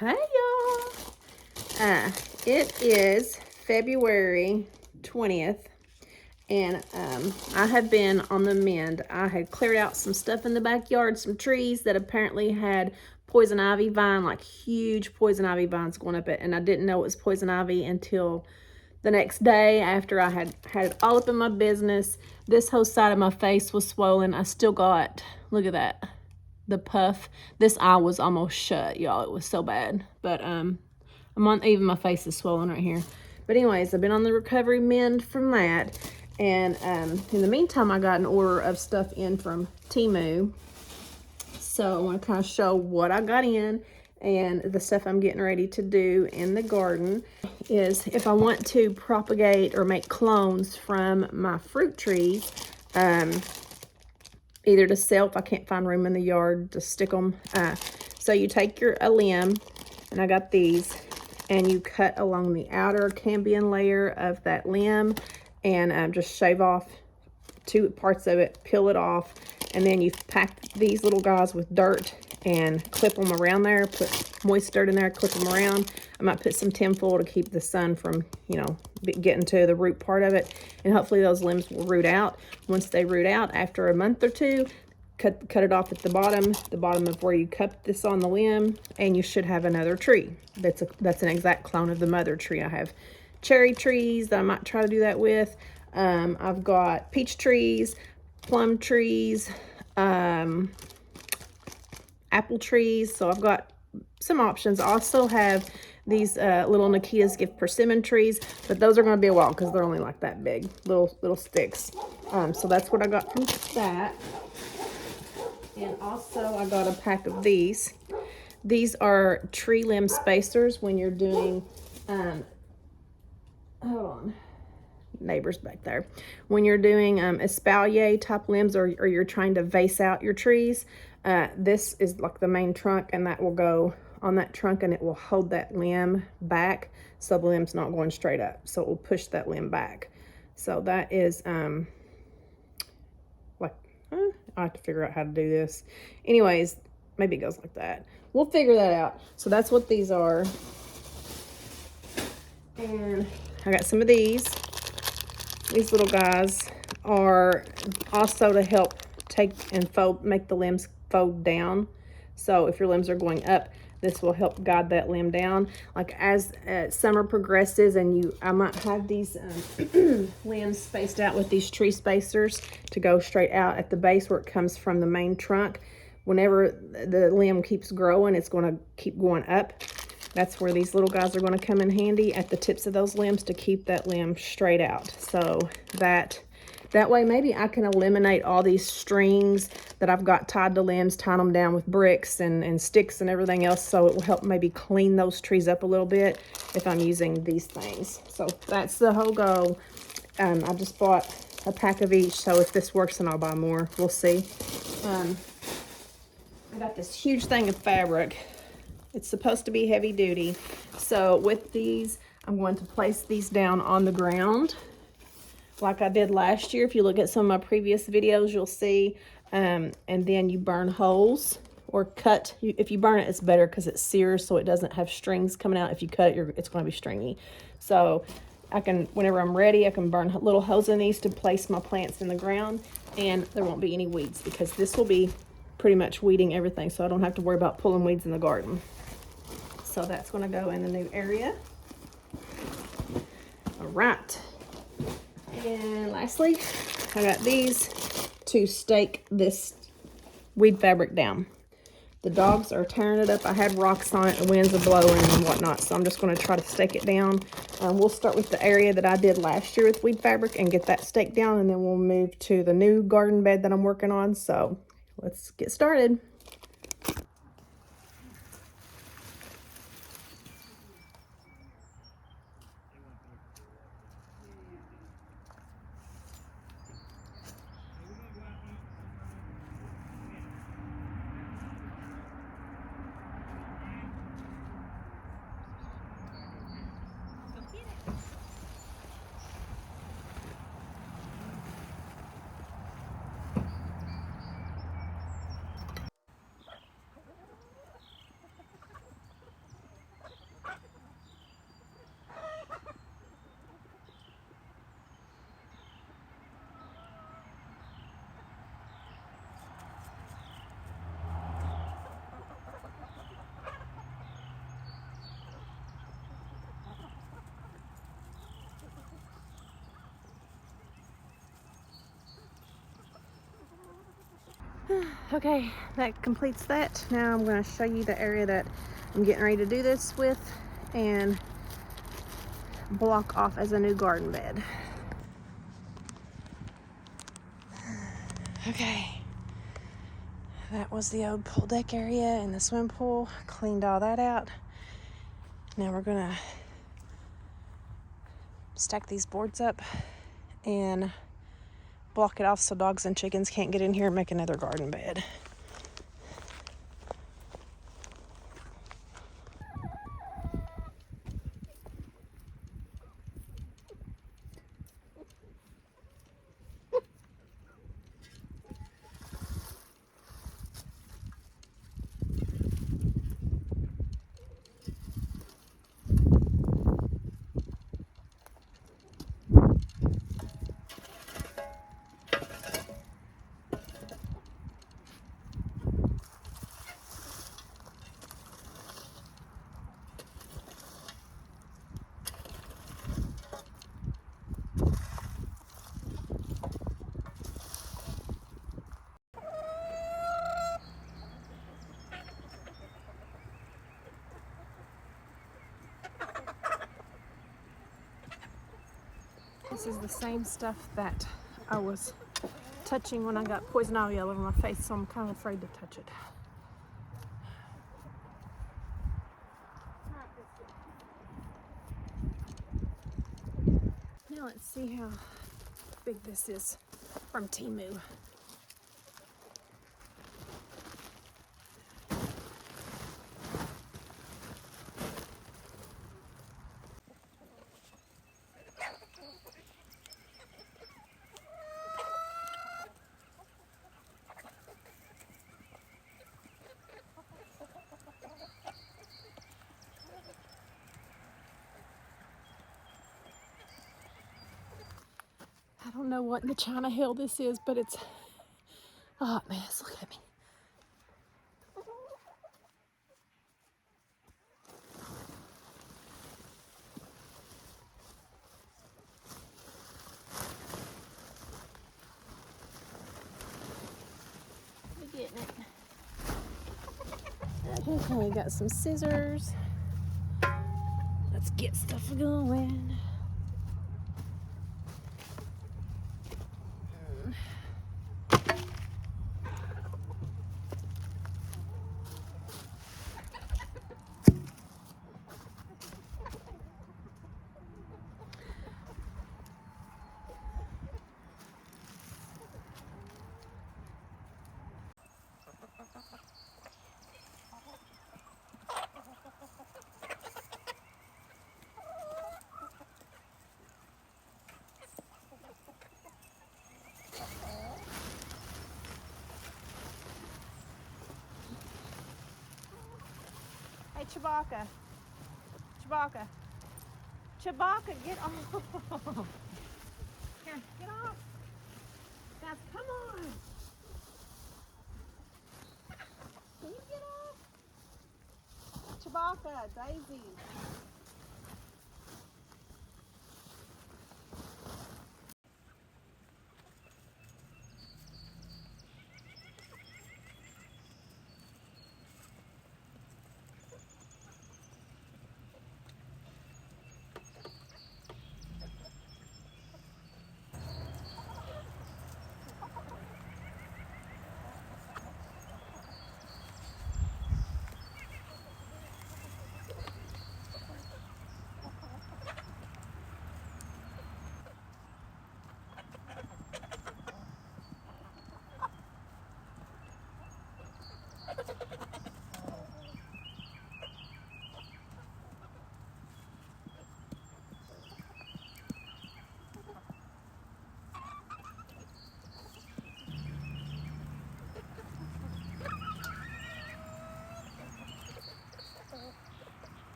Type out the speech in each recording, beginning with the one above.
Hey y'all. It is February 20th and I have been on the mend. I had cleared out some stuff in the backyard, some trees that apparently had poison ivy vine, like huge poison ivy vines going up it, and I didn't know it was poison ivy until the next day after I had it all up in my business. This whole side of my face was swollen. I still got, look at that, the puff. This eye was almost shut, y'all. It was so bad. But even my face is swollen right here. But anyways, I've been on the recovery mend from that. And in the meantime, I got an order of stuff in from Temu. So I want to kind of show what I got in and the stuff I'm getting ready to do in the garden. Is if I want to propagate or make clones from my fruit trees, either to sell if I can't find room in the yard to stick them. So you take a limb, and I got these, and you cut along the outer cambium layer of that limb, and just shave off 2 parts of it, peel it off, and then you pack these little guys with dirt and clip them around there, put moist dirt in there, clip them around. I might put some tinfoil to keep the sun from, getting to the root part of it, and hopefully those limbs will root out. Once they root out, after a month or 2, cut it off at the bottom of where you cut this on the limb, and you should have another tree. That's an exact clone of the mother tree. I have cherry trees that I might try to do that with. I've got peach trees, plum trees, apple trees. So I've got some options. I also have these little Nikita's Gift persimmon trees, but those are going to be a while because they're only like that big, little sticks. So that's what I got from that. And also I got a pack of these. These are tree limb spacers when you're doing, hold on, neighbors back there. When you're doing espalier type limbs, or you're trying to vase out your trees, this is like the main trunk, and that will go on that trunk, and it will hold that limb back so the limb's not going straight up. So it will push that limb back. So that is I have to figure out how to do this. Anyways, maybe it goes like that. We'll figure that out. So that's what these are. And I got some of these. These little guys are also to help take and fold, make the limbs fold down. So if your limbs are going up, this will help guide that limb down. Like as summer progresses, and I might have these limbs spaced out with these tree spacers to go straight out at the base where it comes from the main trunk. Whenever the limb keeps growing, it's going to keep going up. That's where these little guys are going to come in handy at the tips of those limbs to keep that limb straight out. So that way maybe I can eliminate all these strings that I've got tied to limbs, tying them down with bricks and sticks and everything else. So it will help maybe clean those trees up a little bit if I'm using these things. So that's the whole goal. I just bought a pack of each. So if this works, then I'll buy more. We'll see. I got this huge thing of fabric. It's supposed to be heavy duty. So with these, I'm going to place these down on the ground like I did last year. If you look at some of my previous videos, you'll see. And then you burn holes or cut. If you burn it, it's better because it sears, so it doesn't have strings coming out. If you cut it, it's going to be stringy. So I can, whenever I'm ready, I can burn little holes in these to place my plants in the ground, and there won't be any weeds because this will be pretty much weeding everything, so I don't have to worry about pulling weeds in the garden. So that's going to go in the new area. All right. And lastly, I got these to stake this weed fabric down. The dogs are tearing it up. I had rocks on it, the winds are blowing and whatnot, so I'm just going to try to stake it down. We'll start with the area that I did last year with weed fabric and get that staked down, and then we'll move to the new garden bed that I'm working on. So let's get started. Okay, that completes that. Now I'm going to show you the area that I'm getting ready to do this with and block off as a new garden bed. Okay, that was the old pool deck area and the swim pool. Cleaned all that out. Now we're going to stack these boards up and block it off so dogs and chickens can't get in here and make another garden bed. This is the same stuff that I was touching when I got poison ivy all over my face, so I'm kind of afraid to touch it. Now let's see how big this is from Temu. I don't know what in the China hell this is, but it's a hot mess. Look at me. We're getting it. Okay, we got some scissors. Let's get stuff going. Hey, Chewbacca. Chewbacca. Chewbacca, get off. Here, get off. Guys, come on. Can you get off? Chewbacca, Daisy.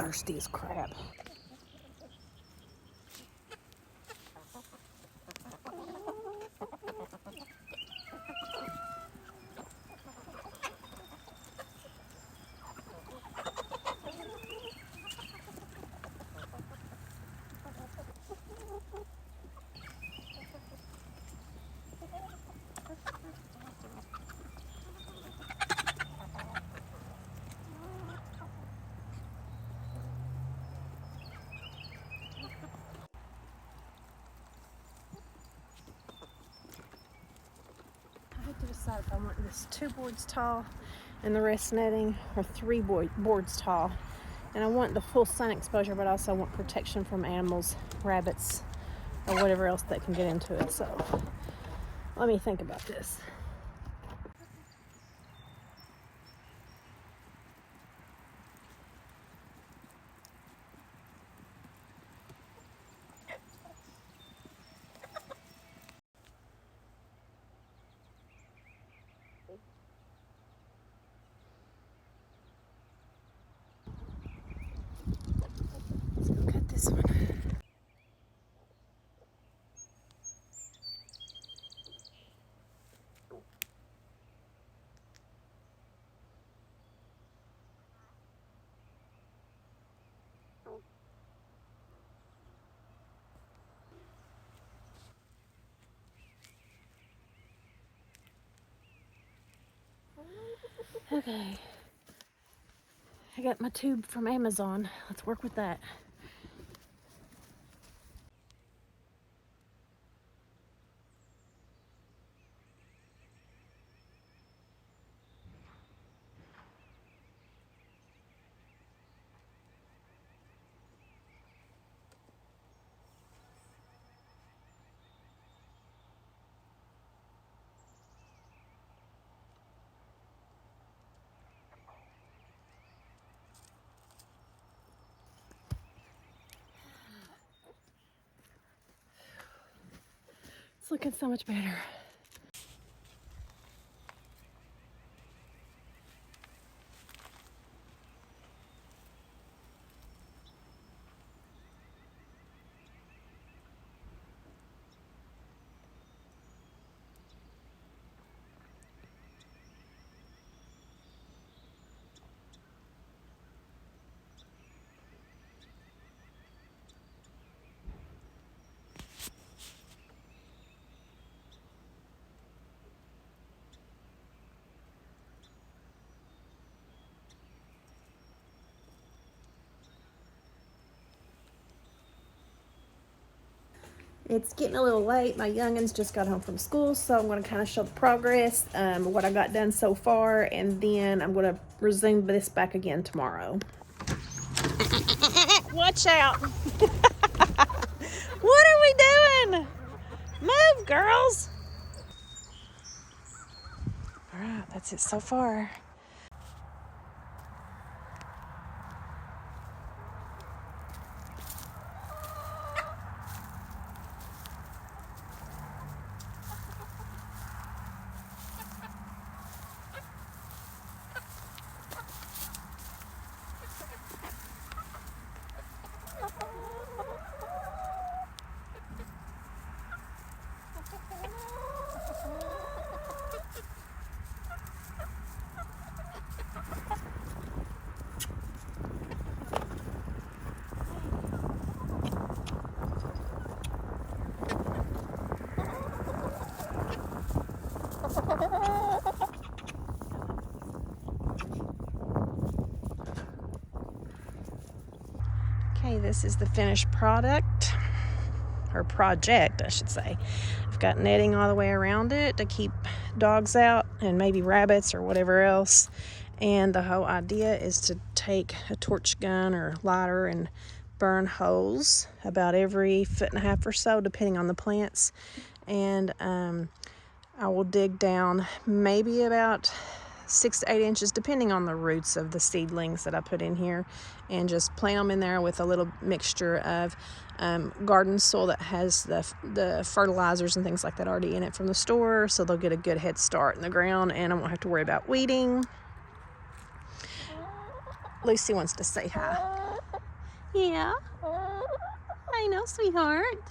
thirsty as crap. To decide if I want this 2 boards tall and the rest netting, or 3 boards tall. And I want the full sun exposure, but I also want protection from animals, rabbits, or whatever else that can get into it. So let me think about this. Let's go cut this one. Okay, I got my tube from Amazon. Let's work with that. It's looking so much better. It's getting a little late. My youngins just got home from school, so I'm going to kind of show the progress, what I got done so far, and then I'm going to resume this back again tomorrow. Watch out. What are we doing? Move, girls. All right, that's it so far. Okay, this is the finished product, or project, I should say. I've got netting all the way around it to keep dogs out and maybe rabbits or whatever else. And the whole idea is to take a torch gun or lighter and burn holes about every 1.5 feet or so, depending on the plants. And I will dig down maybe about 6 to 8 inches, depending on the roots of the seedlings that I put in here, and just plant them in there with a little mixture of garden soil that has the fertilizers and things like that already in it from the store, so they'll get a good head start in the ground, and I won't have to worry about weeding. Lucy wants to say hi. Yeah. I know, sweetheart.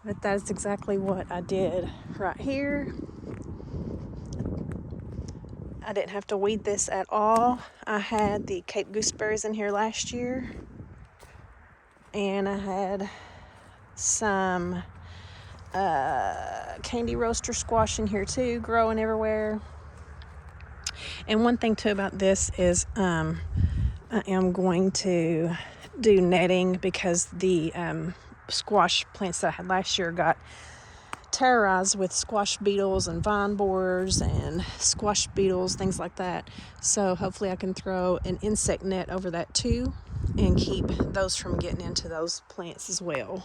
But that's exactly what I did right here. I didn't have to weed this at all. I had the Cape gooseberries in here last year. And I had some candy roaster squash in here too, growing everywhere. And one thing too about this is I am going to do netting because the squash plants that I had last year got terrorized with squash beetles and vine borers and squash beetles, things like that. So hopefully I can throw an insect net over that too and keep those from getting into those plants as well.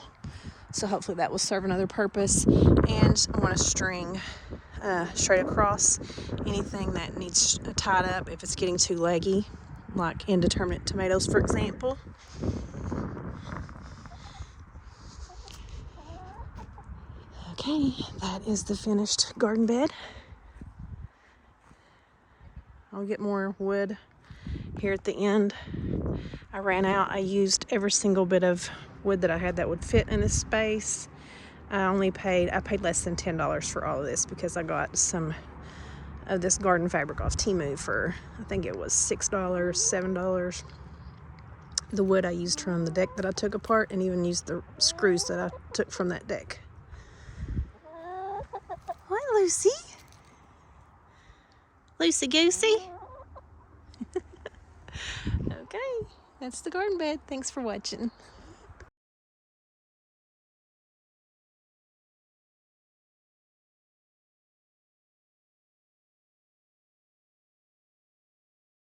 So hopefully that will serve another purpose. And I want to string straight across anything that needs tied up if it's getting too leggy, like indeterminate tomatoes, for example. Okay, that is the finished garden bed. I'll get more wood here at the end. I ran out. I used every single bit of wood that I had that would fit in this space. I paid less than $10 for all of this because I got some of this garden fabric off Temu for, I think it was $6, $7. The wood I used from the deck that I took apart, and even used the screws that I took from that deck. Hi, Lucy. Lucy Goosey. Okay, that's the garden bed. Thanks for watching.